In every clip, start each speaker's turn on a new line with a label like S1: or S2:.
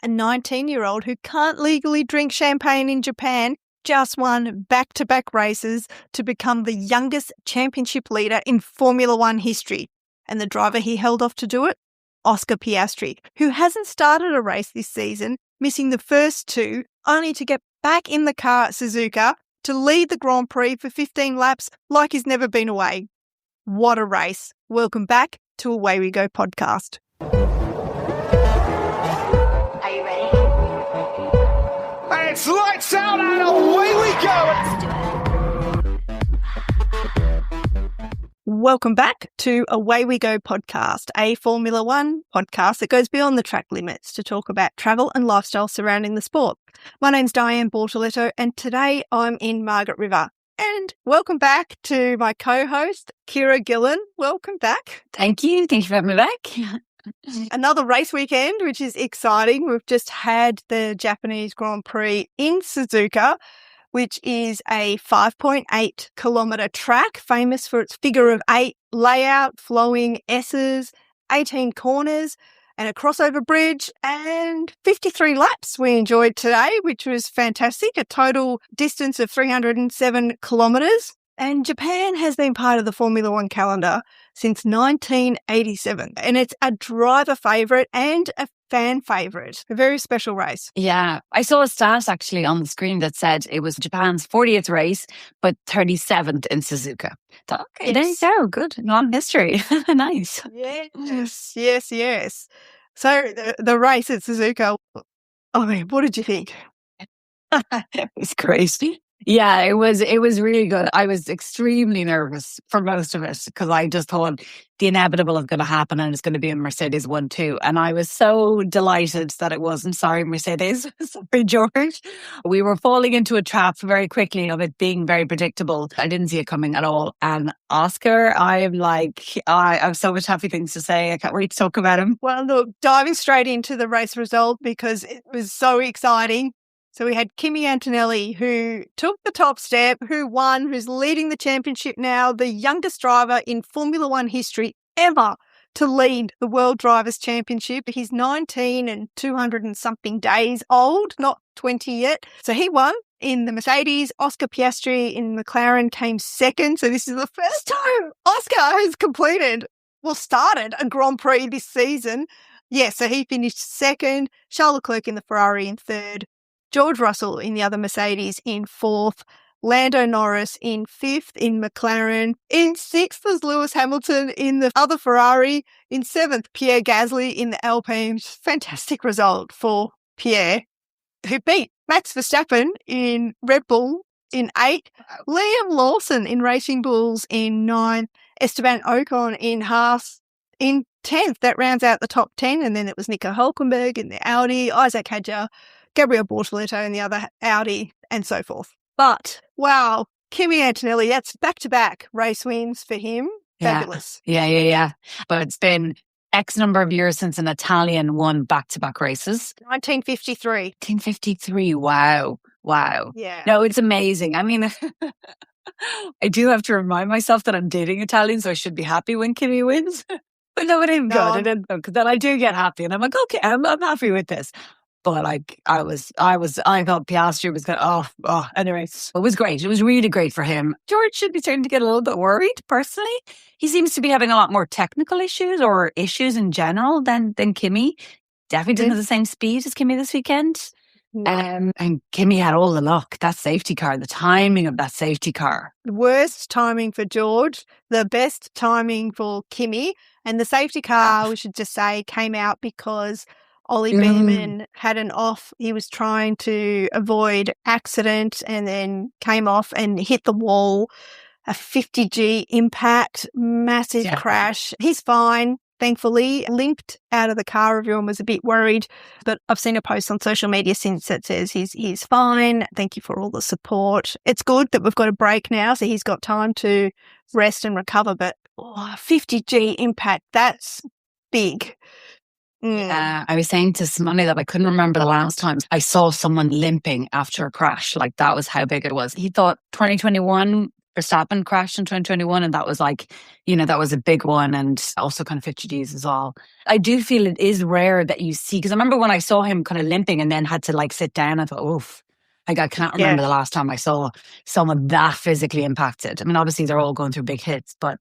S1: a 19-year-old who can't legally drink champagne in Japan, just won back-to-back races to become the youngest championship leader in Formula One history. And the driver he held off to do it? Oscar Piastri, who hasn't started a race this season, missing the first two, only to get back in the car at Suzuka to lead the Grand Prix for 15 laps like he's never been away. What a race. Welcome back to Away We Go podcast.
S2: Are you ready?
S3: It's lights out and away we go.
S2: Let's do it.
S1: Welcome back to Away We Go podcast, a Formula One podcast that goes beyond the track limits to talk about travel and lifestyle surrounding the sport. My name's Diane Bortoletto and today I'm in Margaret River. And welcome back to my co-host, Ciara Gillen. Welcome back.
S4: Thank you. Thank you for having me back.
S1: Another race weekend, which is exciting. We've just had the Japanese Grand Prix in Suzuka, which is a 5.8 kilometre track, famous for its figure of eight layout, flowing S's, 18 corners, and a crossover bridge, and 53 laps we enjoyed today, which was fantastic, a total distance of 307 kilometres. And Japan has been part of the Formula One calendar since 1987, and it's a driver favourite and a fan favourite. A very special race.
S4: Yeah, I saw a stat actually on the screen that said it was Japan's 40th race, but 37th in Suzuka. Thought, okay,
S1: Yes.
S4: there you go. Good. Long history. Nice.
S1: Yes. So the race at Suzuka, I mean, what did you think?
S4: It was crazy. Yeah, it was really good. I was extremely nervous for most of it because I just thought the inevitable is going to happen and it's going to be a Mercedes 1-2. And I was so delighted that it wasn't. Sorry, Mercedes. Sorry, George. We were falling into a trap very quickly of it being very predictable. I didn't see it coming at all. And Oscar, I have so much happy things to say. I can't wait to talk about him.
S1: Well, look, diving straight into the race result because it was so exciting. So we had Kimi Antonelli, who took the top step, who won, who's leading the championship now, the youngest driver in Formula One history ever to lead the World Drivers' Championship. He's 19 and 200 and something days old, not 20 yet. So he won in the Mercedes. Oscar Piastri in McLaren came second. So this is the first time Oscar has started a Grand Prix this season. Yeah, so he finished second. Charles Leclerc in the Ferrari in third. George Russell in the other Mercedes in fourth, Lando Norris in fifth in McLaren, in sixth was Lewis Hamilton in the other Ferrari, in seventh Pierre Gasly in the Alpine. Fantastic result for Pierre, who beat Max Verstappen in Red Bull in eighth, Liam Lawson in Racing Bulls in ninth, Esteban Ocon in Haas in 10th. That rounds out the top 10, and then it was Nico Hülkenberg in the Audi, Isaac Hadjar, Gabriel Bortoletto in the other Audi, and so forth. But, wow, Kimi Antonelli, that's back-to-back race wins for him. Fabulous.
S4: Yeah. But it's been X number of years since an Italian won back-to-back races.
S1: 1953.
S4: 1953, wow.
S1: Yeah.
S4: No, it's amazing. I mean, I do have to remind myself that I'm dating Italian, so I should be happy when Kimi wins. But no, it ain't good. Because then I do get happy, and I'm like, okay, I'm happy with this. But like I thought Piastri was good. Anyway, it was great. It was really great for him. George should be starting to get a little bit worried, personally. He seems to be having a lot more technical issues or issues in general than Kimi. Definitely didn't have the same speed as Kimi this weekend. And Kimi had all the luck. That safety car, the timing of that safety car.
S1: The worst timing for George, the best timing for Kimi. And the safety car, we should just say, came out because Ollie Bearman had an off. He was trying to avoid accident and then came off and hit the wall. A 50G impact, massive crash. He's fine, thankfully. Limped out of the car. Everyone was a bit worried, but I've seen a post on social media since that says he's fine. Thank you for all the support. It's good that we've got a break now, so he's got time to rest and recover. But 50G impact, that's big.
S4: I was saying to Simone that I couldn't remember the last time I saw someone limping after a crash. Like, that was how big it was. He thought 2021 Verstappen crashed in 2021, and that was like, that was a big one, and also kind of 50 Gs as well. I do feel it is rare that you see, because I remember when I saw him kind of limping and then had to like sit down, I thought, oof. Like, I can't remember the last time I saw someone that physically impacted. I mean, obviously they're all going through big hits, but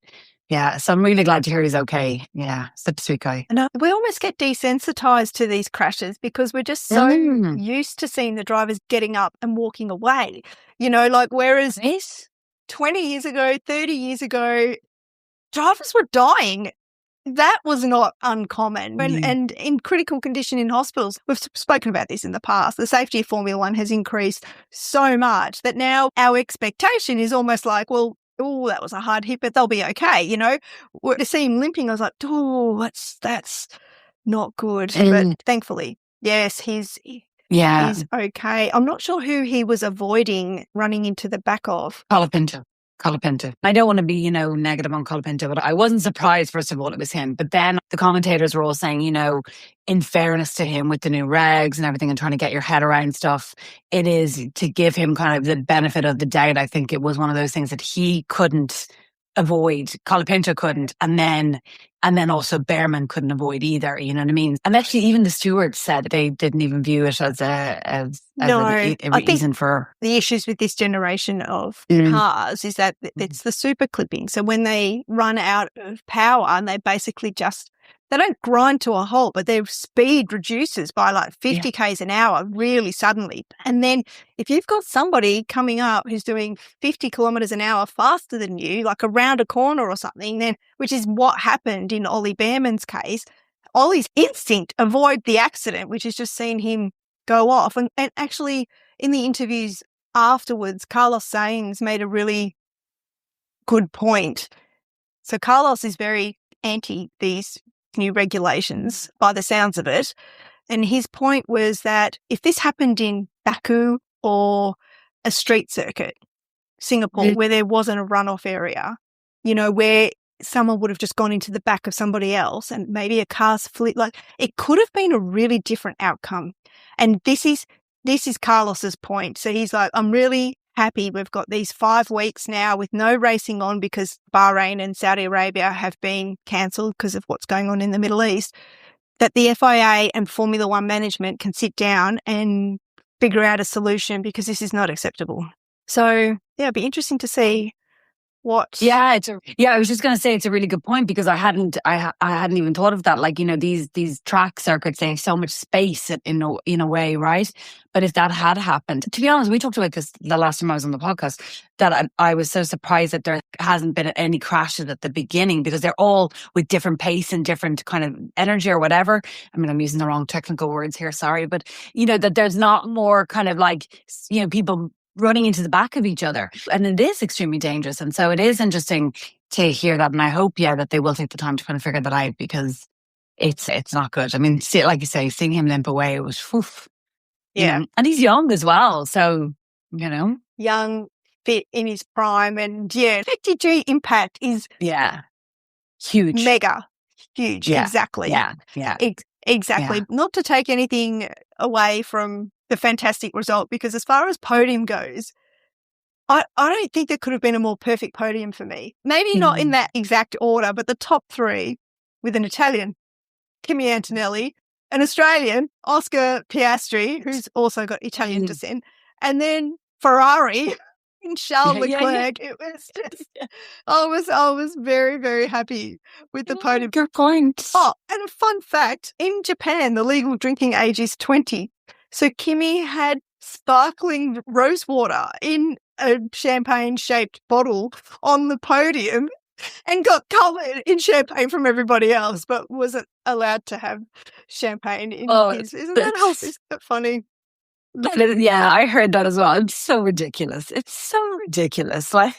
S4: yeah, so I'm really glad to hear he's okay. Yeah, such a sweet guy.
S1: No, we almost get desensitized to these crashes because we're just so used to seeing the drivers getting up and walking away. Like whereas 20 years ago, 30 years ago, drivers were dying. That was not uncommon. And in critical condition in hospitals, we've spoken about this in the past, the safety of Formula One has increased so much that now our expectation is almost like, well, oh, that was a hard hit, but they'll be okay. To see him limping, I was like, oh, that's not good. But thankfully, yes, he's okay. I'm not sure who he was avoiding running into the back of.
S4: Colapinto. I don't want to be, negative on Colapinto, but I wasn't surprised, first of all, it was him. But then the commentators were all saying, in fairness to him with the new regs and everything and trying to get your head around stuff, it is to give him kind of the benefit of the doubt. I think it was one of those things that he couldn't avoid. Colapinto couldn't. And then also Bearman couldn't avoid either. You know what I mean? And actually, even the stewards said they didn't even view it as a reason for
S1: the issues with this generation of cars is that it's the super clipping. So when they run out of power, and they basically they don't grind to a halt, but their speed reduces by like 50 Ks an hour really suddenly. And then if you've got somebody coming up who's doing 50 kilometers an hour faster than you, like around a corner or something, then which is what happened in Ollie Bearman's case, Ollie's instinct avoid the accident, which is just seeing him go off. And actually in the interviews afterwards, Carlos Sainz made a really good point. So Carlos is very anti these new regulations by the sounds of it. And his point was that if this happened in Baku or a street circuit, Singapore, where there wasn't a runoff area, where someone would have just gone into the back of somebody else and maybe a car's flipped, like it could have been a really different outcome. And this is Carlos's point. So he's like, I'm really happy we've got these 5 weeks now with no racing on because Bahrain and Saudi Arabia have been cancelled because of what's going on in the Middle East, that the FIA and Formula One management can sit down and figure out a solution because this is not acceptable. So, it'd be interesting to see what.
S4: I was just going to say it's a really good point because I hadn't even thought of that. Like, these track circuits, they have so much space in a way, right? But if that had happened, to be honest, we talked about this the last time I was on the podcast, that I was so surprised that there hasn't been any crashes at the beginning because they're all with different pace and different kind of energy or whatever. I mean, I'm using the wrong technical words here, sorry, but that there's not more kind of like, people running into the back of each other. And it is extremely dangerous. And so it is interesting to hear that. And I hope, that they will take the time to kind of figure that out because it's not good. I mean, like you say, seeing him limp away, it was, woof. And he's young as well. So,
S1: young, fit in his prime. And 50G impact is
S4: huge.
S1: Mega huge. Yeah. Exactly.
S4: Yeah.
S1: Exactly. Yeah. Not to take anything away from the fantastic result because as far as podium goes, I don't think there could have been a more perfect podium for me. Maybe not in that exact order, but the top 3 with an Italian, Kimi Antonelli, an Australian, Oscar Piastri, who's also got Italian descent, and then Ferrari and Charles Leclerc. It was just, I was very, very happy with the podium.
S4: Good point.
S1: Oh, and a fun fact, in Japan, the legal drinking age is 20. So Kimi had sparkling rose water in a champagne-shaped bottle on the podium and got covered in champagne from everybody else, but wasn't allowed to have champagne in his. Isn't that funny?
S4: I heard that as well. It's so ridiculous. Like,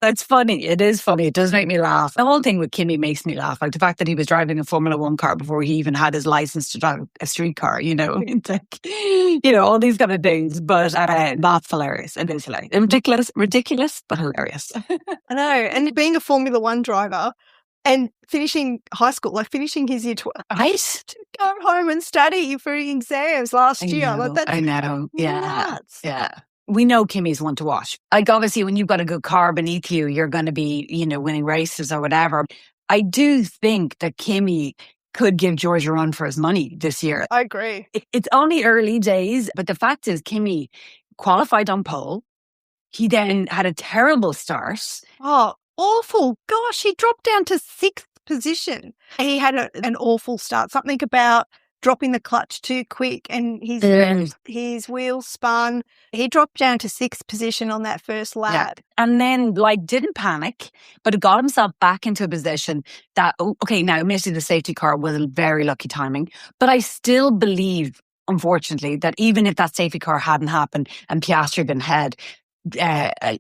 S4: that's funny. It is funny. It does make me laugh. The whole thing with Kimi makes me laugh. Like the fact that he was driving a Formula One car before he even had his license to drive a street car, It's like, all these kind of things. But that's hilarious. It is hilarious. Ridiculous, but hilarious.
S1: I know. And being a Formula One driver and finishing high school, like finishing his year 12, to go home and study for exams last year.
S4: I know. Yeah. Nuts. Yeah. we know Kimi's one to watch. Like, obviously, when you've got a good car beneath you, you're going to be, winning races or whatever. I do think that Kimi could give George a run for his money this year.
S1: I agree.
S4: It's only early days, but the fact is Kimi qualified on pole. He then had a terrible start.
S1: Oh, awful. Gosh, he dropped down to 6th position. He had an awful start. Something about dropping the clutch too quick and his wheels spun. He dropped down to 6th position on that first lap.
S4: Yeah. And then, didn't panic, but got himself back into a position that, okay, now, admittedly, the safety car was very lucky timing, but I still believe, unfortunately, that even if that safety car hadn't happened and Piastri had been ahead,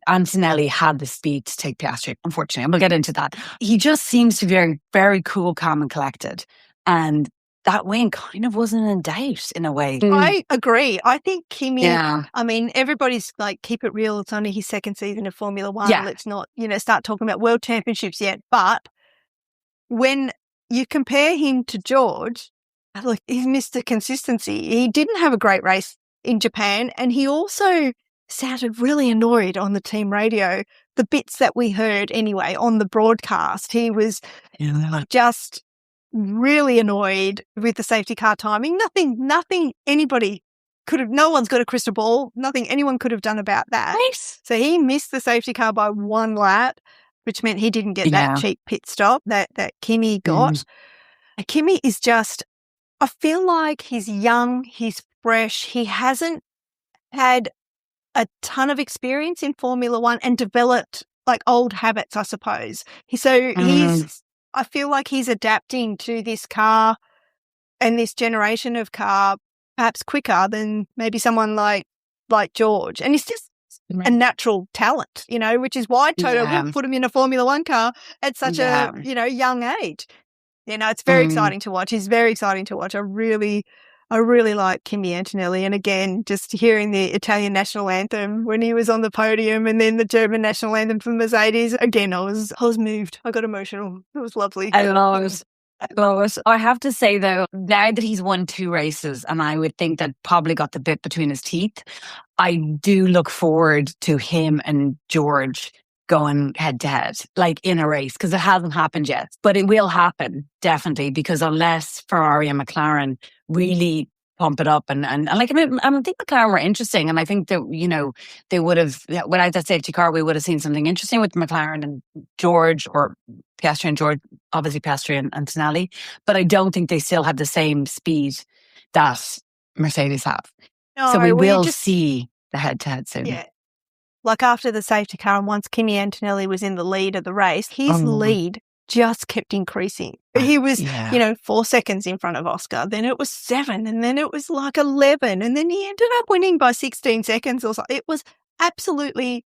S4: Antonelli had the speed to take Piastri, unfortunately, and we'll get into that. He just seems to be very, very cool, calm and collected. And that win kind of wasn't in doubt in a way.
S1: I agree. I think Kimi,
S4: Yeah.
S1: I mean, everybody's like, keep it real. It's only his 2nd season of Formula One.
S4: Yeah.
S1: Let's not, start talking about world championships yet. But when you compare him to George, look, he's Mr. Consistency. He didn't have a great race in Japan. And he also sounded really annoyed on the team radio. The bits that we heard anyway on the broadcast, he was just really annoyed with the safety car timing. Nothing anybody could have, no one's got a crystal ball. Nothing anyone could have done about that.
S4: Nice.
S1: So he missed the safety car by 1 lap, which meant he didn't get that cheap pit stop that Kimi got. Kimi is just, I feel like he's young, he's fresh, he hasn't had a ton of experience in Formula One and developed like old habits, I suppose. I feel like he's adapting to this car and this generation of car perhaps quicker than maybe someone like George. And he's just a natural talent, which is why Toto would put him in a Formula One car at such a, young age. It's very exciting to watch. He's very exciting to watch. I really like Kimi Antonelli. And again, just hearing the Italian national anthem when he was on the podium and then the German national anthem for Mercedes, again, I was moved. I got emotional. It was lovely.
S4: I love it. I have to say, though, now that he's won 2 races, and I would think that probably got the bit between his teeth, I do look forward to him and George going head to head, like in a race, because it hasn't happened yet. But it will happen, definitely, because unless Ferrari and McLaren really pump it up and I think McLaren were interesting, and I think that, they would have, without that safety car, we would have seen something interesting with McLaren and George, or Piastri and George, obviously Piastri and Antonelli, but I don't think they still have the same speed that Mercedes have.
S1: No,
S4: so we will see the head-to-head soon.
S1: Yeah. Like after the safety car, and once Kimi Antonelli was in the lead of the race, his lead just kept increasing. He was, 4 seconds in front of Oscar. Then it was 7, and then it was like 11, and then he ended up winning by 16 seconds or so. It was absolutely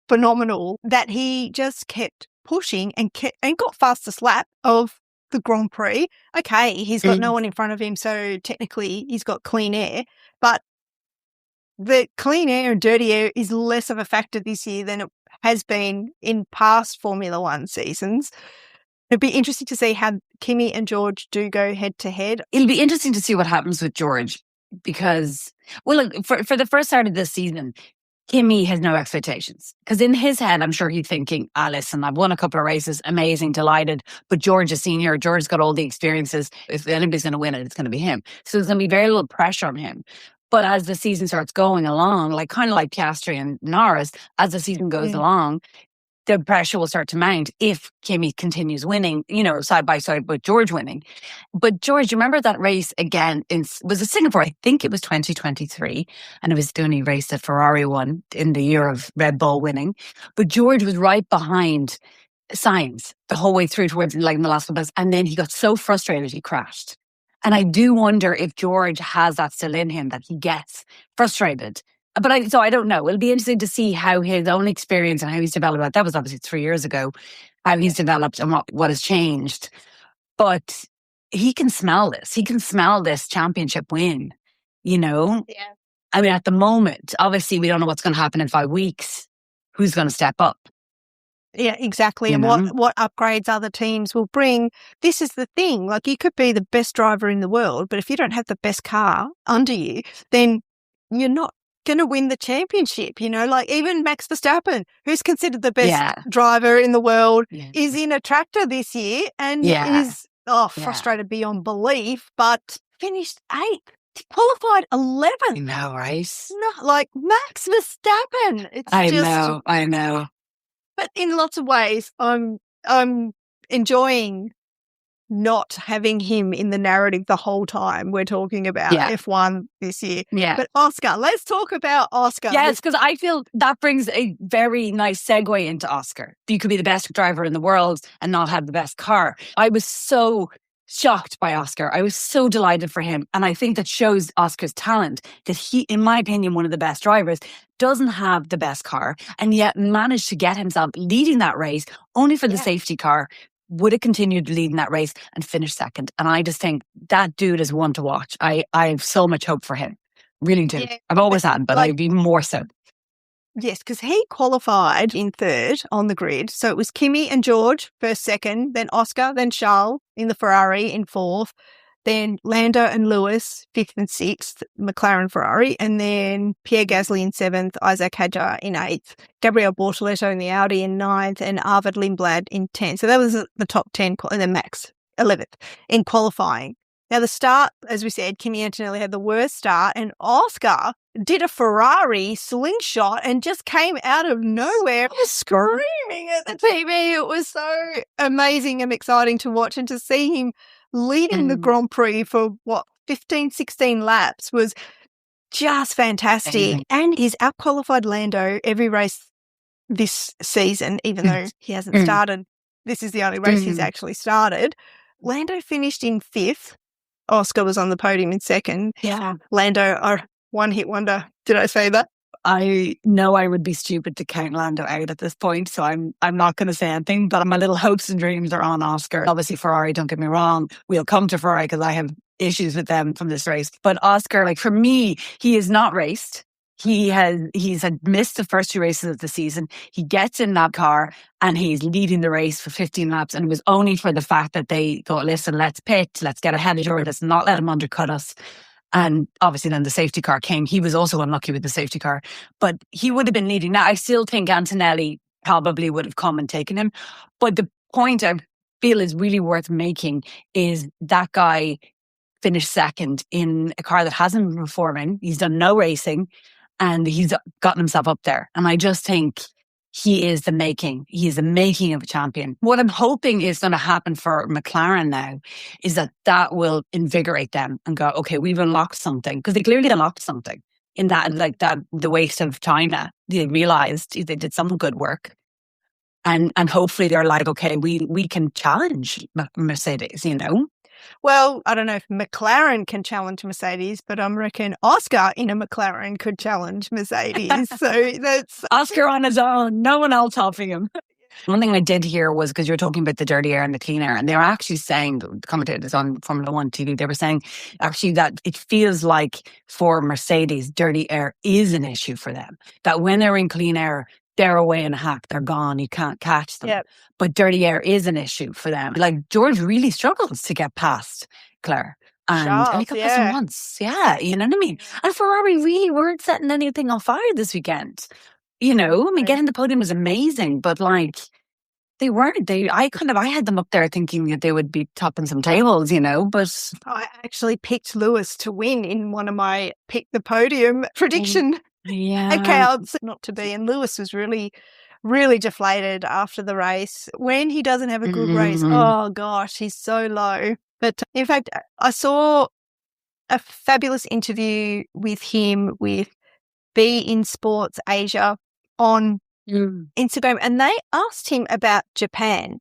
S1: phenomenal that he just kept pushing and got fastest lap of the Grand Prix. Okay, he's got no one in front of him, so technically he's got clean air, but the clean air and dirty air is less of a factor this year than it has been in past Formula One seasons. It'd be interesting to see how Kimi and George do go head to head.
S4: It'll be interesting to see what happens with George because, look, for the first start of this season, Kimi has no expectations. Because in his head, I'm sure he's thinking, listen, I've won a couple of races, amazing, delighted, but George is senior. George's got all the experiences. If anybody's going to win it, it's going to be him. So there's going to be very little pressure on him. But as the season starts going along, kind of like Piastri and Norris, as the season goes along, the pressure will start to mount if Kimi continues winning, side by side with George winning. But George, remember that race again? Was it Singapore? I think it was 2023. And it was the only race that Ferrari won in the year of Red Bull winning. But George was right behind Sainz the whole way through towards the last couple of, and then he got so frustrated he crashed. And I do wonder if George has that still in him, that he gets frustrated. But I don't know. It'll be interesting to see how his own experience and how he's developed. That was obviously 3 years ago, how he's developed and what has changed. But he can smell this. He can smell this championship win, Yeah. I mean, at the moment, obviously, we don't know what's going to happen in 5 weeks. Who's going to step up?
S1: Yeah, exactly. And what upgrades other teams will bring. This is the thing. You could be the best driver in the world, but if you don't have the best car under you, then you're not going to win the championship. Like even Max Verstappen, who's considered the best
S4: Yeah.
S1: driver in the world,
S4: Yeah.
S1: is in a tractor this year and
S4: Yeah.
S1: is frustrated beyond belief, but finished 8th. Qualified 11th.
S4: I know, right?
S1: No, like Max Verstappen. It's
S4: I
S1: just,
S4: know.
S1: But in lots of ways, I'm enjoying not having him in the narrative the whole time we're talking about F1 this year.
S4: Yeah.
S1: But Oscar, let's talk about Oscar.
S4: Yes, because I feel that brings a very nice segue into Oscar. You could be the best driver in the world and not have the best car. I was so shocked by Oscar. I was so delighted for him. And I think that shows Oscar's talent that he, in my opinion, one of the best drivers, doesn't have the best car and yet managed to get himself leading that race only for the safety car. Would have continued leading that race and finished second. And I just think that dude is one to watch. I have so much hope for him. Really do. Yeah, I've always had, but I'd be more so.
S1: Yes, because he qualified in 3rd on the grid. So it was Kimi and George first, second, then Oscar, then Charles in the Ferrari in 4th, then Lando and Lewis 5th and 6th, McLaren Ferrari, and then Pierre Gasly in 7th, Isaac Hadjar in 8th, Gabriel Bortoletto in the Audi in 9th, and Arvid Lindblad in 10th. So that was the top 10, and then Max 11th in qualifying. Now, the start, as we said, Kimi Antonelli had the worst start, and Oscar did a Ferrari slingshot and just came out of nowhere screaming at the TV. It was so amazing and exciting to watch, and to see him leading the Grand Prix for, 15, 16 laps was just fantastic. And he's out-qualified Lando every race this season, even though he hasn't started. This is the only race he's actually started. Lando finished in 5th. Oscar was on the podium in 2nd.
S4: Yeah.
S1: Lando, one-hit wonder. Did I say that?
S4: I know I would be stupid to count Lando out at this point, so I'm not going to say anything, but my little hopes and dreams are on Oscar. Obviously, Ferrari, don't get me wrong. We'll come to Ferrari because I have issues with them from this race. But Oscar, like for me, he has not raced. He's had missed the first 2 races of the season. He gets in that car and he's leading the race for 15 laps. And it was only for the fact that they thought, listen, let's pit, let's get ahead of George, let's not let him undercut us. And obviously then the safety car came. He was also unlucky with the safety car, but he would have been leading. Now, I still think Antonelli probably would have come and taken him. But the point I feel is really worth making is that guy finished second in a car that hasn't been performing. He's done no racing. And he's gotten himself up there. And I just think he is the making. He is the making of a champion. What I'm hoping is going to happen for McLaren now is that will invigorate them and go, okay, we've unlocked something. Because they clearly unlocked something in that, the waste of China. They realized they did some good work. And hopefully they're like, okay, we can challenge Mercedes,
S1: Well, I don't know if McLaren can challenge Mercedes, but I reckon Oscar in a McLaren could challenge Mercedes. So that's
S4: Oscar on his own. No one else helping him. One thing I did hear was, because you were talking about the dirty air and the clean air, and they were actually saying, the commentators on Formula One TV, they were saying actually that it feels like for Mercedes, dirty air is an issue for them. That when they're in clean air, they're away in a hack, they're gone, you can't catch them.
S1: Yep.
S4: But dirty air is an issue for them. Like George really struggles to get past Claire. And he got past him once. Yeah, you know what I mean? And Ferrari really weren't setting anything on fire this weekend. Getting the podium was amazing, but they weren't. I had them up there thinking that they would be topping some tables, but
S1: I actually picked Lewis to win in one of my pick the podium prediction accounts, not to be. And Lewis was really, really deflated after the race. When he doesn't have a good race, oh gosh, he's so low. But in fact, I saw a fabulous interview with him with Be In Sports Asia on Instagram, and they asked him about Japan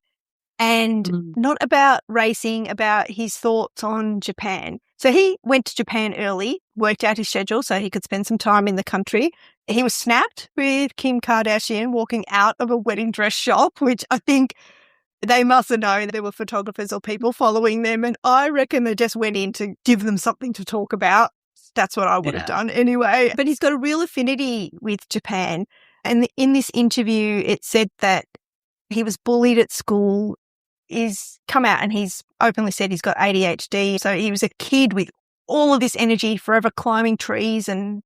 S1: and not about racing, about his thoughts on Japan. So he went to Japan early, worked out his schedule so he could spend some time in the country. He was snapped with Kim Kardashian walking out of a wedding dress shop, which I think they must have known there were photographers or people following them. And I reckon they just went in to give them something to talk about. That's what I would have done anyway. But he's got a real affinity with Japan. And in this interview, it said that he was bullied at school. He's come out and he's openly said he's got ADHD. So he was a kid with all of this energy, forever climbing trees and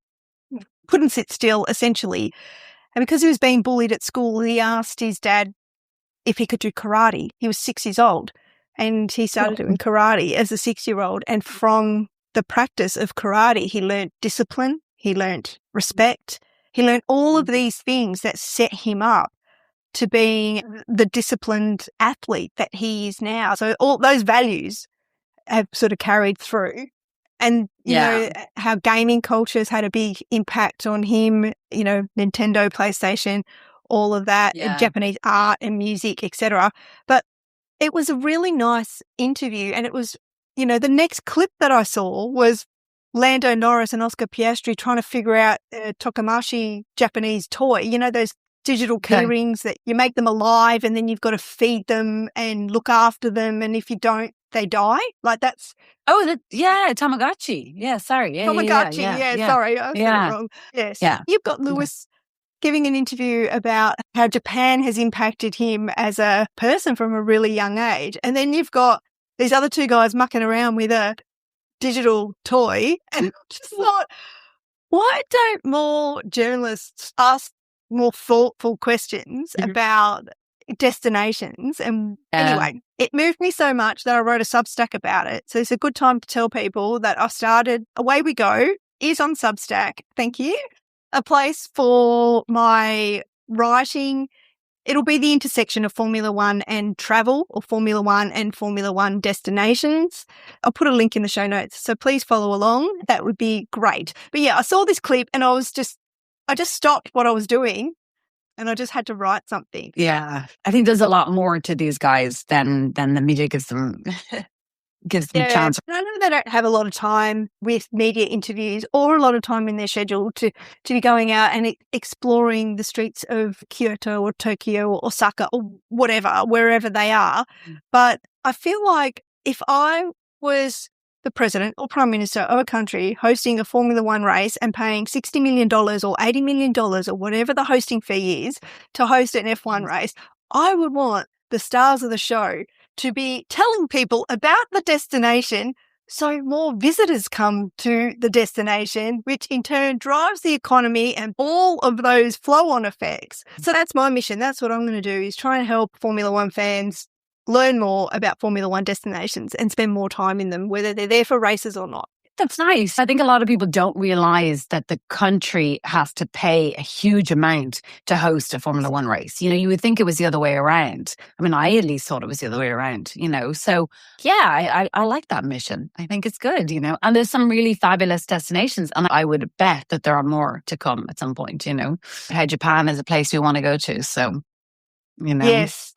S1: couldn't sit still, essentially. And because he was being bullied at school, he asked his dad if he could do karate. He was 6 years old and he started doing karate as a 6-year-old. And from the practice of karate, he learned discipline, he learned respect, he learned all of these things that set him up to being the disciplined athlete that he is now. So all those values have sort of carried through. And, you know, how gaming culture has had a big impact on him, you know, Nintendo, PlayStation, all of that, Japanese art and music, etc. But it was a really nice interview. And it was, you know, the next clip that I saw was Lando Norris and Oscar Piastri trying to figure out a Tokomachi Japanese toy, you know, those digital key rings that you make them alive and then you've got to feed them and look after them. And if you don't, they die. Like that's...
S4: Tamagotchi. Yeah, sorry.
S1: Tamagotchi, sorry. I said it wrong. Yes. Yeah. You've got Lewis giving an interview about how Japan has impacted him as a person from a really young age. And then you've got these other two guys mucking around with a digital toy. And I just thought, why don't more journalists ask more thoughtful questions about destinations? And anyway, it moved me so much that I wrote a Substack about it. So it's a good time to tell people that I've started Away We Go is on Substack. Thank you. A place for my writing. It'll be the intersection of Formula One and travel, or Formula One and Formula One destinations. I'll put a link in the show notes, so please follow along. That would be great. But yeah, I saw this clip and I just stopped what I was doing and I just had to write something.
S4: Yeah. I think there's a lot more to these guys than the media gives them a chance.
S1: I know they don't have a lot of time with media interviews or a lot of time in their schedule to be going out and exploring the streets of Kyoto or Tokyo or Osaka or whatever, wherever they are. But I feel like if I was the president or prime minister of a country hosting a Formula One race and paying $60 million or $80 million or whatever the hosting fee is to host an F1 race, I would want the stars of the show to be telling people about the destination so more visitors come to the destination, which in turn drives the economy and all of those flow-on effects. So that's my mission. That's what I'm going to do, is try and help Formula One fans learn more about Formula One destinations and spend more time in them, whether they're there for races or not.
S4: That's nice. I think a lot of people don't realise that the country has to pay a huge amount to host a Formula One race. You know, you would think it was the other way around. I mean, I at least thought it was the other way around, you know. So, yeah, I like that mission. I think it's good, you know. And there's some really fabulous destinations. And I would bet that there are more to come at some point, you know. How Japan is a place we want to go to. So, you know.
S1: Yes.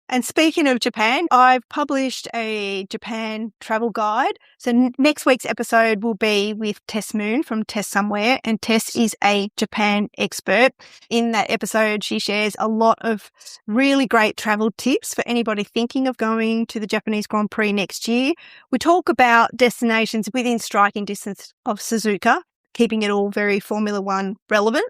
S1: And speaking of Japan, I've published a Japan travel guide. So next week's episode will be with Tess Moon from Tess Somewhere. And Tess is a Japan expert. In that episode, she shares a lot of really great travel tips for anybody thinking of going to the Japanese Grand Prix next year. We talk about destinations within striking distance of Suzuka, keeping it all very Formula One relevant.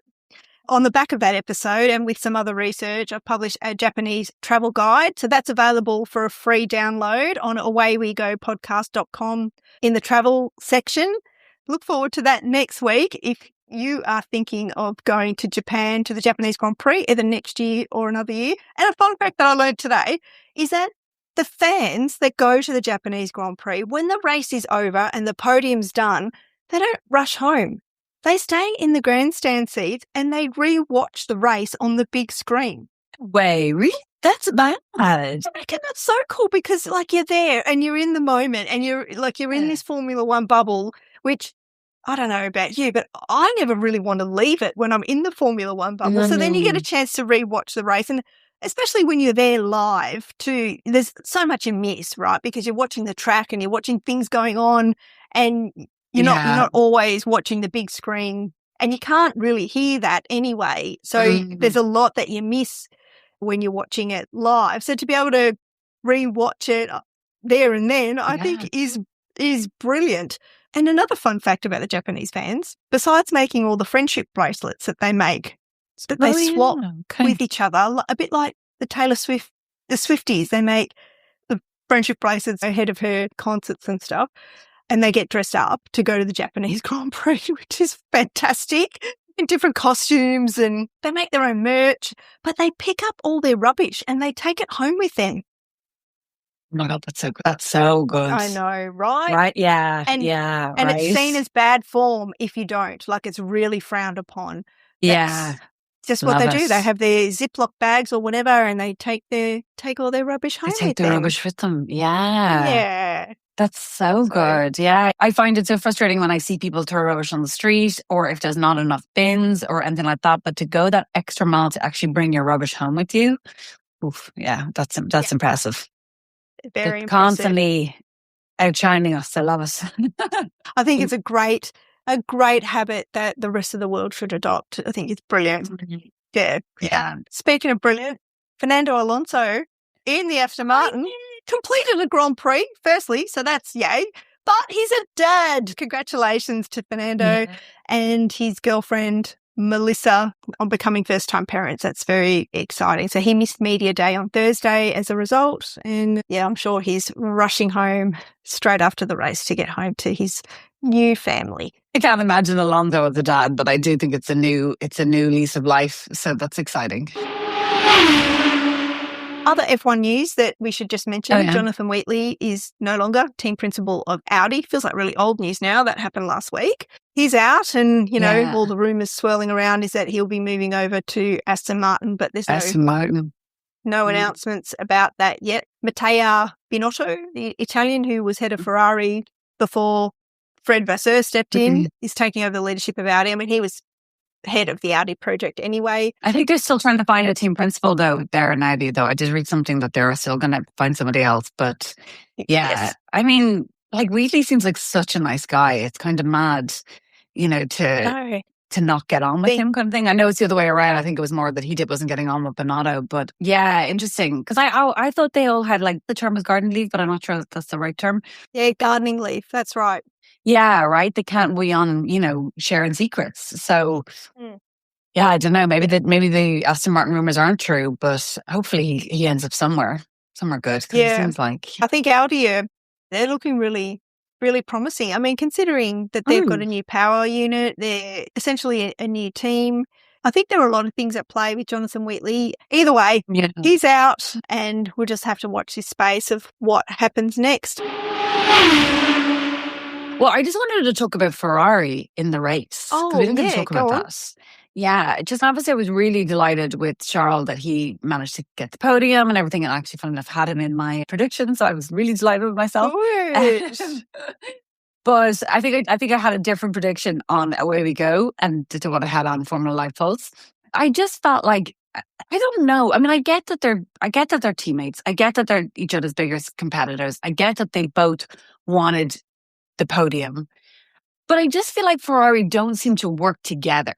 S1: On the back of that episode and with some other research, I've published a Japanese travel guide. So that's available for a free download on awaywegopodcast.com in the travel section. Look forward to that next week if you are thinking of going to Japan, to the Japanese Grand Prix, either next year or another year. And a fun fact that I learned today is that the fans that go to the Japanese Grand Prix, when the race is over and the podium's done, they don't rush home. They stay in the grandstand seats and they re-watch the race on the big screen.
S4: Wait, really? That's bad.
S1: I reckon that's so cool because, like, you're there and you're in the moment and you're in this Formula One bubble, which I don't know about you, but I never really want to leave it when I'm in the Formula One bubble. Mm-hmm. So then you get a chance to re-watch the race, and especially when you're there live too, there's so much you miss, right? Because you're watching the track and you're watching things going on and you're not always watching the big screen, and you can't really hear that anyway. So there's a lot that you miss when you're watching it live. So to be able to re-watch it there and then, I think is brilliant. And another fun fact about the Japanese fans, besides making all the friendship bracelets that they make, that they swap with each other, a bit like the Taylor Swift, the Swifties, they make the friendship bracelets ahead of her concerts and stuff. And they get dressed up to go to the Japanese Grand Prix, which is fantastic. in different costumes and they make their own merch, but they pick up all their rubbish and they take it home with them.
S4: Oh my God, that's so good.
S1: I know, right?
S4: Right? Yeah.
S1: And
S4: right.
S1: it's seen as bad form if you don't. Like, it's really frowned upon.
S4: Yeah.
S1: That's just what they
S4: Love
S1: do.
S4: it.
S1: They have their Ziploc bags or whatever, and they take all their rubbish home
S4: They take
S1: with
S4: their
S1: them.
S4: rubbish with them. Yeah.
S1: Yeah.
S4: That's so good. Yeah. I find it so frustrating when I see people throw rubbish on the street or if there's not enough bins or anything like that. But to go that extra mile to actually bring your rubbish home with you, oof, yeah, that's impressive.
S1: Very
S4: They're
S1: impressive.
S4: constantly outshining us. I love it.
S1: I think it's a great habit that the rest of the world should adopt. I think it's brilliant. Yeah.
S4: Yeah.
S1: Speaking of brilliant, Fernando Alonso in the Aston Martin completed a Grand Prix, firstly, so that's yay. But he's a dad. Congratulations to Fernando and his girlfriend, Melissa, on becoming first-time parents. That's very exciting. So he missed media day on Thursday as a result. And yeah, I'm sure he's rushing home straight after the race to get home to his new family.
S4: I can't imagine Alonso as a dad, but I do think it's a new lease of life. So that's exciting.
S1: Other F1 news that we should just mention, Jonathan Wheatley is no longer team principal of Audi. Feels like really old news now. That happened last week. He's out and, all the rumours swirling around is that he'll be moving over to Aston Martin, but there's no announcements about that yet. Matteo Binotto, the Italian who was head of Ferrari before Fred Vasseur stepped in, is taking over the leadership of Audi. I mean, he was head of the Audi project anyway.
S4: I think they're still trying to find a team principal though there in Audi though. I did read something that they're still going to find somebody else, but I mean, like Wheatley seems like such a nice guy. It's kind of mad, to not get on with him kind of thing. I know it's the other way around. I think it was more that he wasn't getting on with Binotto, but yeah, interesting. Because I thought they all had the term was garden leave, but I'm not sure that's the right term.
S1: Yeah, gardening leave. That's right.
S4: Yeah, right. They can't be on, sharing secrets. So, yeah, I don't know. Maybe the Aston Martin rumors aren't true, but hopefully he ends up somewhere good. Yeah, it seems like
S1: I think Audi they're looking really, really promising. I mean, considering that they've got a new power unit, they're essentially a new team. I think there are a lot of things at play with Jonathan Wheatley. Either way, he's out, and we'll just have to watch this space of what happens next.
S4: Well, I just wanted to talk about Ferrari in the race.
S1: Oh,
S4: we didn't talk about that. Yeah, just obviously I was really delighted with Charles that he managed to get the podium and everything, and actually, funny enough, had him in my prediction, so I was really delighted with myself. But I think I had a different prediction on Away We Go and to what I had on Formula Live Pulse. I just felt like, I don't know. I mean, I get that they're teammates. I get that they're each other's biggest competitors. I get that they both wanted the podium. But I just feel like Ferrari don't seem to work together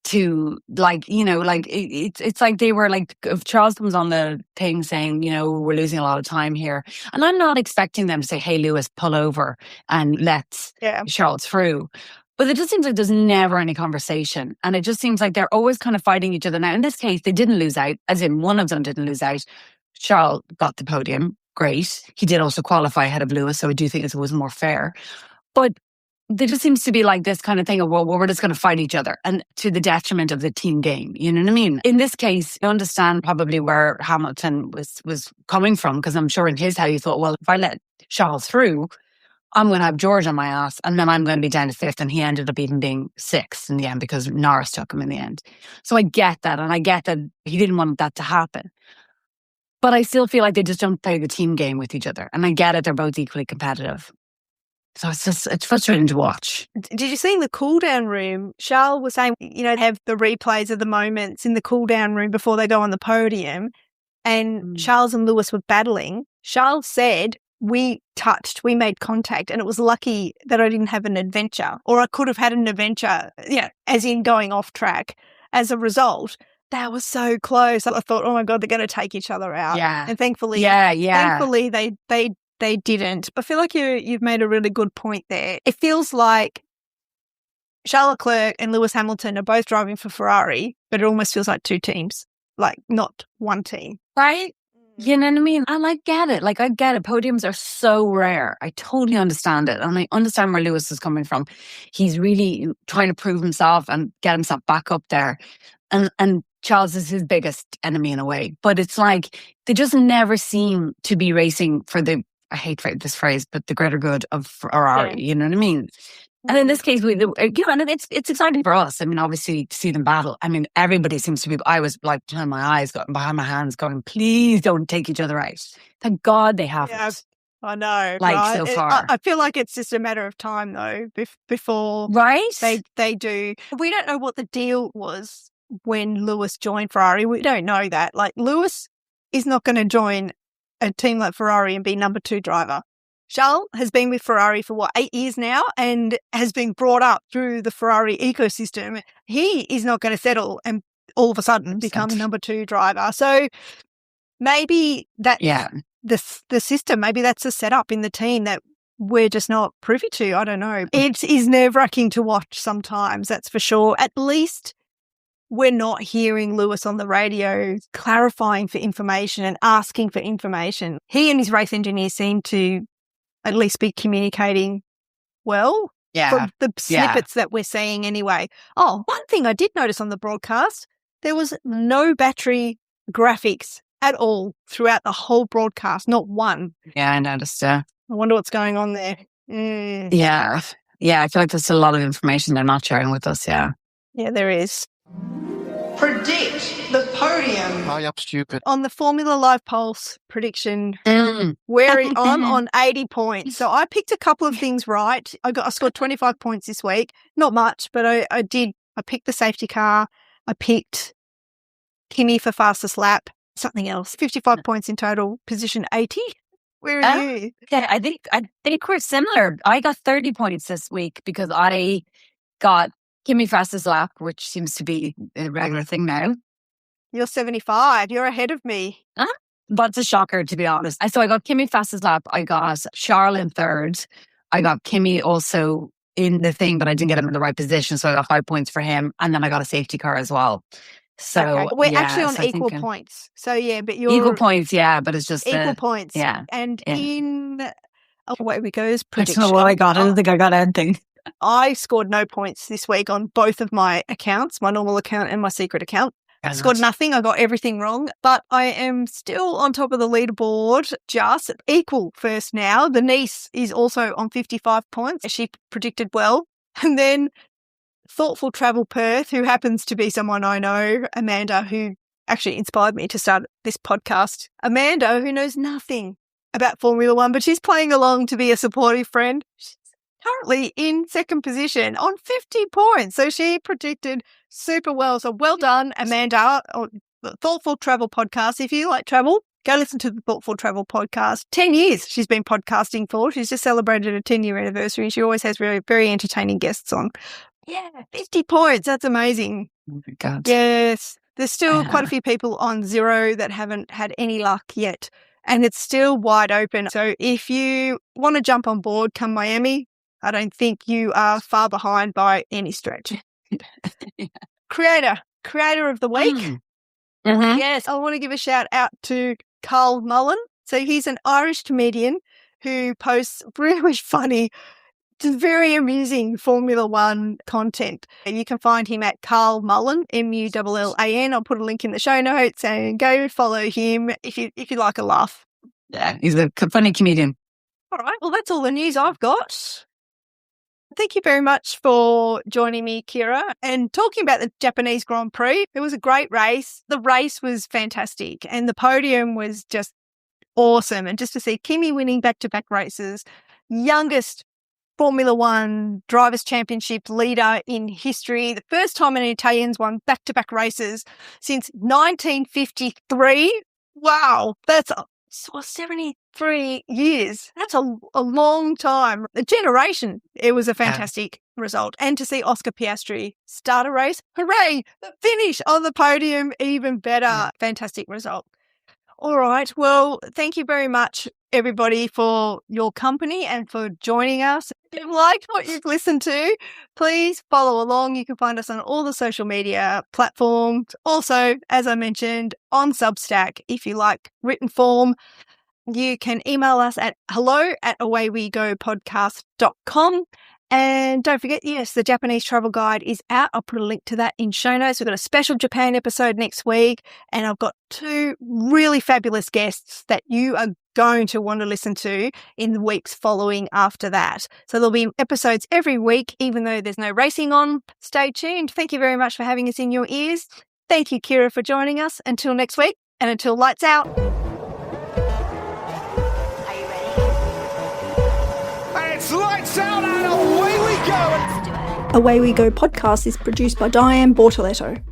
S4: to it's like they were like, if Charles comes on the thing saying, we're losing a lot of time here. And I'm not expecting them to say, hey, Lewis, pull over and let Charles through. But it just seems like there's never any conversation. And it just seems like they're always kind of fighting each other. Now, in this case, they didn't lose out, as in one of them didn't lose out. Charles got the podium. Great. He did also qualify ahead of Lewis, so I do think it was more fair. But there just seems to be like this kind of thing of, well, we're just going to fight each other and to the detriment of the team game. You know what I mean? In this case, I understand probably where Hamilton was coming from, because I'm sure in his head he thought, well, if I let Charles through, I'm going to have George on my ass and then I'm going to be down to fifth. And he ended up even being sixth in the end because Norris took him in the end. So I get that. And I get that he didn't want that to happen. But I still feel like they just don't play the team game with each other. And I get it. They're both equally competitive. So it's frustrating to watch.
S1: Did you see in the cool-down room, Charles was saying, have the replays of the moments in the cool-down room before they go on the podium, and Charles and Lewis were battling. Charles said, we made contact, and it was lucky that I didn't have an adventure, or I could have had an adventure, as in going off track. As a result, that was so close. I thought, oh my God, they're going to take each other out.
S4: Yeah.
S1: And thankfully, they didn't. I feel like you've made a really good point there. It feels like Charles Leclerc and Lewis Hamilton are both driving for Ferrari, but it almost feels like two teams, like not one team.
S4: Right? You know what I mean? And I get it. Like, I get it. Podiums are so rare. I totally understand it. And I understand where Lewis is coming from. He's really trying to prove himself and get himself back up there. And Charles is his biggest enemy in a way. But it's like, they just never seem to be racing for I hate this phrase, but the greater good of Ferrari. Yeah. You know what I mean? And in this case, and it's exciting for us. I mean, obviously, to see them battle. I mean, everybody seems to be. I was like, turning my eyes, going behind my hands, going, please don't take each other out. Thank God they haven't.
S1: Yeah, I know.
S4: Like,
S1: right?
S4: so far.
S1: I feel like it's just a matter of time, though, before they do. We don't know what the deal was when Lewis joined Ferrari. We don't know that. Like, Lewis is not going to join a team like Ferrari and be number 2 driver. Charles has been with Ferrari for 8 years now and has been brought up through the Ferrari ecosystem. He is not going to settle and all of a sudden become a number 2 driver. So maybe that's the system. Maybe that's a setup in the team that we're just not privy to. I don't know. It is nerve-wracking to watch sometimes, that's for sure. At least we're not hearing Lewis on the radio clarifying for information and asking for information. He and his race engineer seem to at least be communicating well.
S4: Yeah.
S1: From the snippets that we're seeing anyway. Oh, one thing I did notice on the broadcast, there was no battery graphics at all throughout the whole broadcast, not one.
S4: Yeah, I noticed. I
S1: wonder what's going on there.
S4: Yeah. Yeah, I feel like there's a lot of information they're not sharing with us, yeah.
S1: Yeah, there is. Predict the podium.
S3: High up, stupid.
S1: On the Formula Live Pulse prediction, where I'm on 80 points. So I picked a couple of things right. I scored 25 points this week. Not much, but I did. I picked the safety car. I picked Kimi for fastest lap. Something else. 55 points in total. Position 80. Where are you?
S4: Yeah, I think we're similar. I got 30 points this week because I got Kimi fastest lap, which seems to be a regular thing now.
S1: You're 75. You're ahead of me.
S4: But it's a shocker, to be honest. So I got Kimi fastest lap. I got Charles in 3rd. I got Kimi also in the thing, but I didn't get him in the right position. So I got 5 points for him. And then I got a safety car as well. So
S1: we're actually on equal points. So yeah, but you're
S4: equal points, yeah, but it's just
S1: equal points.
S4: Yeah.
S1: And in away we goes prediction.
S4: I don't know what I got. I don't think I got anything.
S1: I scored no points this week on both of my accounts, my normal account and my secret account. I scored nothing. I got everything wrong, but I am still on top of the leaderboard, just equal first now. The niece is also on 55 points. She predicted well. And then Thoughtful Travel Perth, who happens to be someone I know, Amanda, who actually inspired me to start this podcast. Amanda, who knows nothing about Formula One, but she's playing along to be a supportive friend. She's currently in 2nd position on 50 points. So she predicted super well. So well done, Amanda. The Thoughtful Travel Podcast. If you like travel, go listen to the Thoughtful Travel Podcast. 10 years she's been podcasting for. She's just celebrated a 10-year anniversary. She always has very, very entertaining guests on. Yeah, 50 points. That's amazing.
S4: Oh my God.
S1: Yes. There's still quite a few people on 0 that haven't had any luck yet. And it's still wide open. So if you want to jump on board come Miami, I don't think you are far behind by any stretch. Creator of the week.
S4: Mm-hmm.
S1: Yes, I want to give a shout out to Carl Mullen. So he's an Irish comedian who posts really funny, just very amusing Formula One content. You can find him at Carl Mullen, Mullan. I'll put a link in the show notes and go follow him if you like a laugh.
S4: Yeah, he's a funny comedian.
S1: All right, well, that's all the news I've got. Thank you very much for joining me, Ciara, and talking about the Japanese Grand Prix. It was a great race. The race was fantastic and the podium was just awesome. And just to see Kimi winning back-to-back races, youngest Formula One Drivers' Championship leader in history, the first time an Italian's won back-to-back races since 1953. Wow, that's 73 years. That's a long time. A generation. It was a fantastic result. And to see Oscar Piastri start a race, hooray, the finish on the podium, even better. Fantastic result. All right. Well, thank you very much everybody, for your company and for joining us. If you've liked what you've listened to, please follow along. You can find us on all the social media platforms. Also, as I mentioned, on Substack, if you like written form, you can email us at hello@awaywegopodcast.com. And don't forget, yes, the Japanese travel guide is out. I'll put a link to that in show notes. We've got a special Japan episode next week, and I've got 2 really fabulous guests that you are going to want to listen to in the weeks following after that. So there'll be episodes every week, even though there's no racing on. Stay tuned. Thank you very much for having us in your ears. Thank you, Ciara, for joining us. Until next week, and until lights out.
S2: Are you ready?
S3: And it's lights out and away we go.
S2: Let's do it.
S5: Away We Go podcast is produced by Diane Bortoletto.